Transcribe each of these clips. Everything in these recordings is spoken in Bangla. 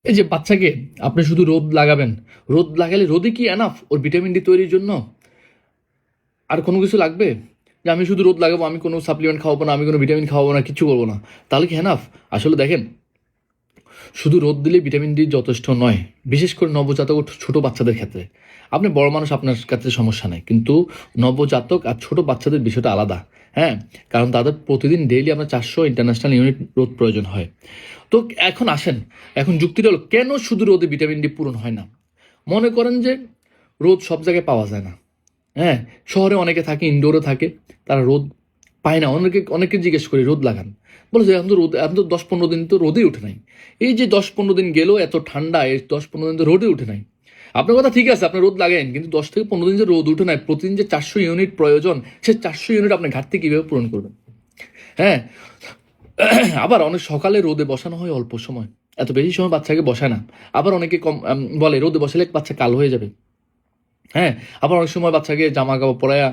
এই যে বাচ্চাকে আপনি শুধু রোদ লাগাবেন, রোদ লাগালে রোদে কি এনাফ ওর ভিটামিন ডি তৈরির জন্য? আর কোনো কিছু লাগবে? যে আমি শুধু রোদ লাগাবো, আমি কোনো সাপ্লিমেন্ট খাওয়াবো না, আমি কোনো ভিটামিন খাওয়াবো না, কিচ্ছু করবো না, তাহলে কি এনাফ? আসলে দেখেন, শুধু রোদ দিলে ভিটামিন ডি যথেষ্ট নয়, বিশেষ করে নবজাতক ও ছোট বাচ্চাদের ক্ষেত্রে। আপনি বড় মানুষ, আপনার কাছে সমস্যা নেই, কিন্তু নবজাতক আর ছোট বাচ্চাদের বিষয়টা আলাদা। হ্যাঁ, কারণ তাদের প্রতিদিন ডেইলি আমরা 400 ইন্টারন্যাশনাল ইউনিট রোদ প্রয়োজন হয়। তো এখন আসেন, এখন যুক্তিটা হলো কেন শুধু রোদে ভিটামিন ডি পূরণ হয় না? মনে করেন যে রোদ সব জায়গায় পাওয়া যায় না। হ্যাঁ, শহরে অনেকে থাকে, ইনডোরে থাকে, তারা রোদ পায় না। অনেকে জিজ্ঞেস করি রোদ লাগান, বলে যে এখন তো রোদ, এখন তো 10-15 দিন তো রোদেই উঠে নাই। এই যে 10-15 দিন গেল, এত ঠান্ডা, এই 10-15 দিন তো রোদে উঠে নাই। আপনার কথা ঠিক আছে, আপনি রোদ লাগান, কিন্তু 10 থেকে 15 দিন যে রোদ উঠে নাই, প্রতিদিন যে 400 ইউনিট প্রয়োজন, সে 400 ইউনিট আপনি ঘাটতি কীভাবে পূরণ করবেন? হ্যাঁ, আবার অনেক সকালে রোদে বসানো হয় অল্প সময়, এত বেশি সময় বাচ্চাকে বসায় না। আবার অনেকে কম বলে রোদে বসালে বাচ্চা কালো হয়ে যাবে। হ্যাঁ, আবার অনেক সময় বাচ্চাকে জামা কাপড় পরায়া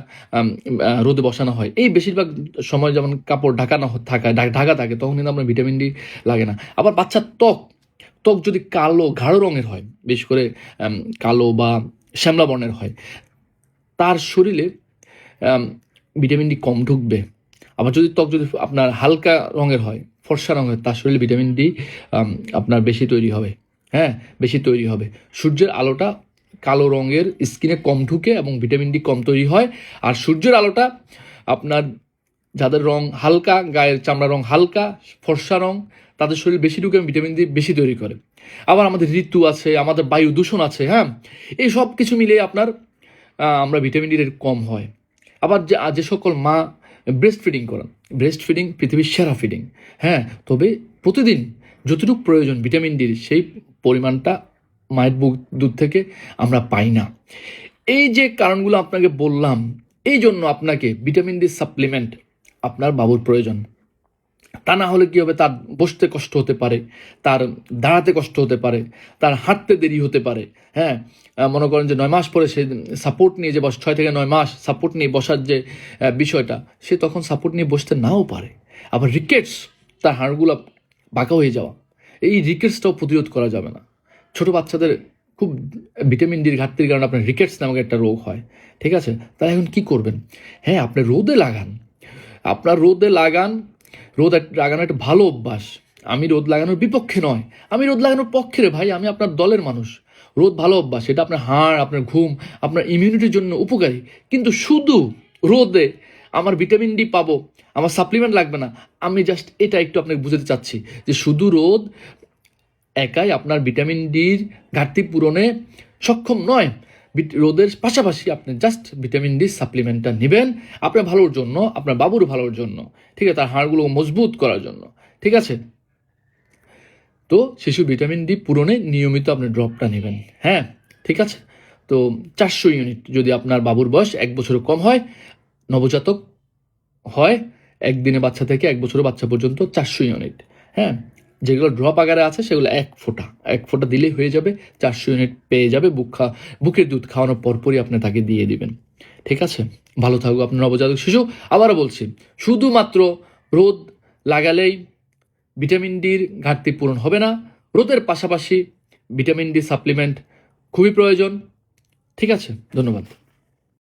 রোদে বসানো হয়। এই বেশিরভাগ সময় যেমন কাপড় ঢাকানো ঢাকা থাকে, তখন কিন্তু আপনার ভিটামিন ডি লাগে না। আবার বাচ্চার ত্বক ত্বক যদি কালো গাঢ় রঙের হয়, বিশেষ করে কালো বা শ্যামলা বর্ণের হয়, তার শরীরে আম ভিটামিন ডি কম ঢুকবে। আবার যদি ত্বক যদি আপনার হালকা রঙের হয়, ফর্সা রঙের, তার শরীরে ভিটামিন ডি আপনার বেশি তৈরি হবে। হ্যাঁ, বেশি তৈরি হবে। সূর্যের আলোটা কালো রঙের স্কিনে কম ঢুকে এবং ভিটামিন ডি কম তৈরি হয়। আর সূর্যের আলোটা আপনার যাদের রং হালকা, গায়ের চামড়ার রং হালকা, ফর্সা রং, তাদের শরীর বেশি ঢুকে এবং ভিটামিন ডি বেশি তৈরি করে। আবার আমাদের ঋতু আছে, আমাদের বায়ু দূষণ আছে। হ্যাঁ, এই সব কিছু মিলিয়ে আপনার আমরা ভিটামিন ডি কম হয়। আবার যে সকল মা ব্রেস্ট ফিডিং করেন, ব্রেস্ট ফিডিং পৃথিবীর সেরা ফিডিং। হ্যাঁ, তবে প্রতিদিন যতটুকু প্রয়োজন ভিটামিন ডির, সেই পরিমাণটা মায়ের দুধ থেকে আমরা পাই না। এই যে কারণগুলো আপনাকে বললাম, এই জন্য আপনাকে ভিটামিন ডি সাপ্লিমেন্ট আপনার বাবুর প্রয়োজন। তা না হলে কী হবে, তার বসতে কষ্ট হতে পারে, তার দাঁড়াতে কষ্ট হতে পারে, তার হাঁটতে দেরি হতে পারে। হ্যাঁ, মনে করেন যে 9 মাস পরে সে সাপোর্ট নিয়ে যে 6 থেকে 9 মাস সাপোর্ট নিয়ে বসার যে বিষয়টা, সে তখন সাপোর্ট নিয়ে বসতে নাও পারে। আবার রিকেটস, তার হাড়গুলো বাঁকা হয়ে যাওয়া, এই রিকেটসটাও প্রতিরোধ করা যাবে না। ছোট বাচ্চাদের খুব ভিটামিন ডির ঘাটতির কারণে আপনার রিকেটস নামক একটা রোগ হয়। ঠিক আছে, তাহলে এখন কি করবেন? হ্যাঁ, আপনি রোদে লাগান, আপনার রোদে লাগান। রোদ লাগানো একটা ভালো অভ্যাস। আমি রোদ লাগানোর বিপক্ষে নয়, আমি রোদ লাগানোর পক্ষে রে ভাই, আমি আপনার দলের মানুষ। রোদ ভালো অভ্যাস, এটা আপনার হাড়, আপনার ঘুম, আপনার ইমিউনিটির জন্য উপকারী। কিন্তু শুধু রোদে আমার ভিটামিন ডি পাবো, আমার সাপ্লিমেন্ট লাগবে না, আমি জাস্ট এটা একটু আপনাকে বুঝাতে চাচ্ছি যে শুধু রোদ একাই আপনার ভিটামিন ডির ঘাটতি পূরণে সক্ষম নয়। রোদের পাশাপাশি আপনি জাস্ট ভিটামিন ডি সাপ্লিমেন্টটা নেবেন আপনার ভালোর জন্য, আপনার বাবুর ভালোর জন্য। ঠিক আছে, তার হাড়গুলো মজবুত করার জন্য। ঠিক আছে, তো শিশু ভিটামিন ডি পূরণে নিয়মিত আপনি ড্রপটা নেবেন। হ্যাঁ, ঠিক আছে। তো 400 ইউনিট যদি আপনার বাবুর বয়স 1 বছরের কম হয়, নবজাতক হয়, একদিনে বাচ্চা থেকে 1 বছরের বাচ্চা পর্যন্ত 400 ইউনিট। হ্যাঁ, যেগুলো ড্রপ আকারে আছে সেগুলো 1 ফোঁটা দিলেই হয়ে যাবে। 400 ইউনিট পেয়ে যাবে। বুকের দুধ খাওয়ানোর পরপরই আপনি তাকে দিয়ে দিবেন। ঠিক আছে, ভালো থাকুক আপনার নবজাতক শিশু। আবারও বলছি, শুধুমাত্র রোদ লাগালেই ভিটামিন ডির ঘাটতি পূরণ হবে না। রোদের পাশাপাশি ভিটামিন ডি সাপ্লিমেন্ট খুবই প্রয়োজন। ঠিক আছে, ধন্যবাদ।